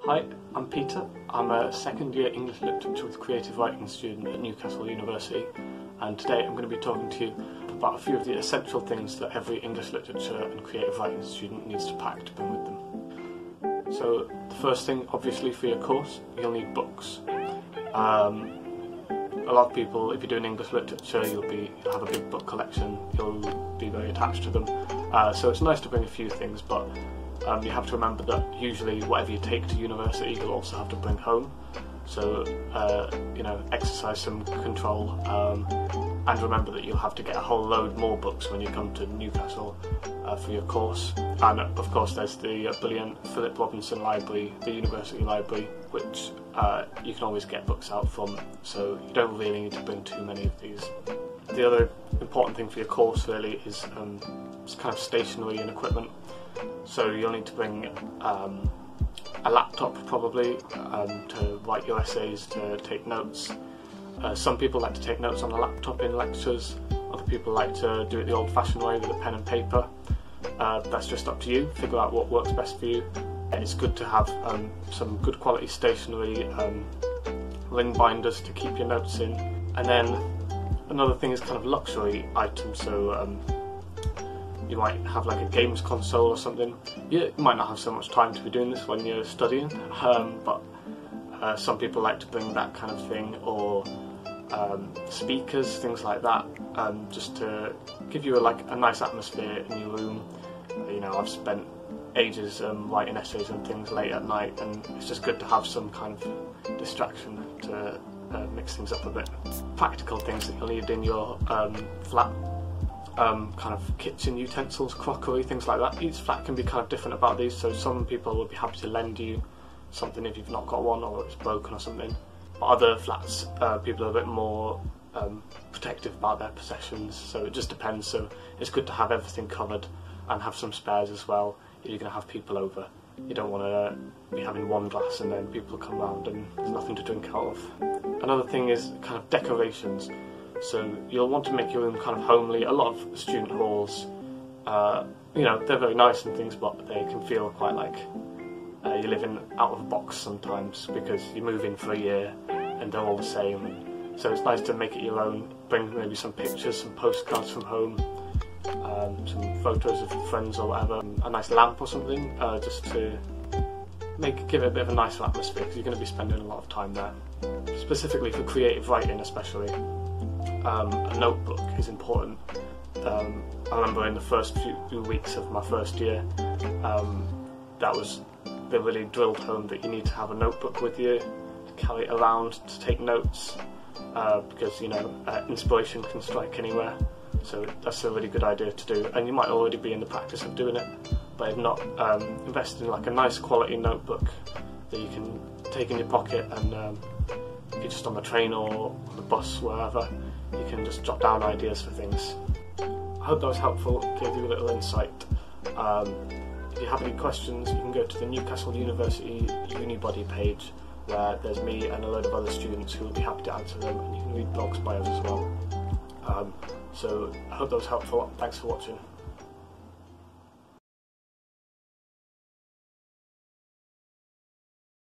Hi, I'm Peter. I'm a second year English Literature with Creative Writing student at Newcastle University, and today I'm going to be talking to you about a few of the essential things that every English Literature and Creative Writing student needs to pack to bring with them. So the first thing, obviously, for your course, you'll need books. A lot of people, if you're doing English Literature, you'll have a big book collection, you'll be very attached to them, so it's nice to bring a few things, but you have to remember that usually whatever you take to university you'll also have to bring home, so exercise some control, and remember that you'll have to get a whole load more books when you come to Newcastle for your course. And of course there's the brilliant Philip Robinson Library, the university library, which you can always get books out from, so you don't really need to bring too many of these. The other important thing for your course really is kind of stationery and equipment. So you'll need to bring a laptop probably to write your essays, to take notes. Some people like to take notes on a laptop in lectures, other people like to do it the old-fashioned way with a pen and paper. That's just up to you, figure out what works best for you. It's good to have some good quality stationery, ring binders to keep your notes in. And then another thing is kind of luxury items, so you might have like a games console or something. You might not have so much time to be doing this when you're studying, but some people like to bring that kind of thing, or speakers, things like that, just to give you a nice atmosphere in your room. I've spent ages writing essays and things late at night, and it's just good to have some kind of distraction to mix things up a bit. Practical things that you'll need in your flat. Kind of kitchen utensils, crockery, things like that. Each flat can be kind of different about these, so some people will be happy to lend you something if you've not got one or it's broken or something. But other flats, people are a bit more protective about their possessions, so it just depends. So it's good to have everything covered and have some spares as well if you're going to have people over. You don't want to be having one glass and then people come round and there's nothing to drink out of. Another thing is kind of decorations. So you'll want to make your room kind of homely. A lot of student halls, they're very nice and things, but they can feel quite like you're living out of a box sometimes because you move in for a year and they're all the same. And so it's nice to make it your own. Bring maybe some pictures, some postcards from home, some photos of friends or whatever, a nice lamp or something, just to give it a bit of a nicer atmosphere because you're going to be spending a lot of time there. Specifically for creative writing especially. A notebook is important. I remember in the first few weeks of my first year, they really drilled home that you need to have a notebook with you, to carry it around, to take notes, because inspiration can strike anywhere, so that's a really good idea to do. And you might already be in the practice of doing it, but if not, invest in like a nice quality notebook that you can take in your pocket, and if you're just on the train or on the bus, wherever, you can just jot down ideas for things. I hope that was helpful, gave you a little insight. If you have any questions, you can go to the Newcastle University Unibody page, where there's me and a load of other students who will be happy to answer them, and you can read blogs by us as well. So I hope that was helpful. Thanks for watching.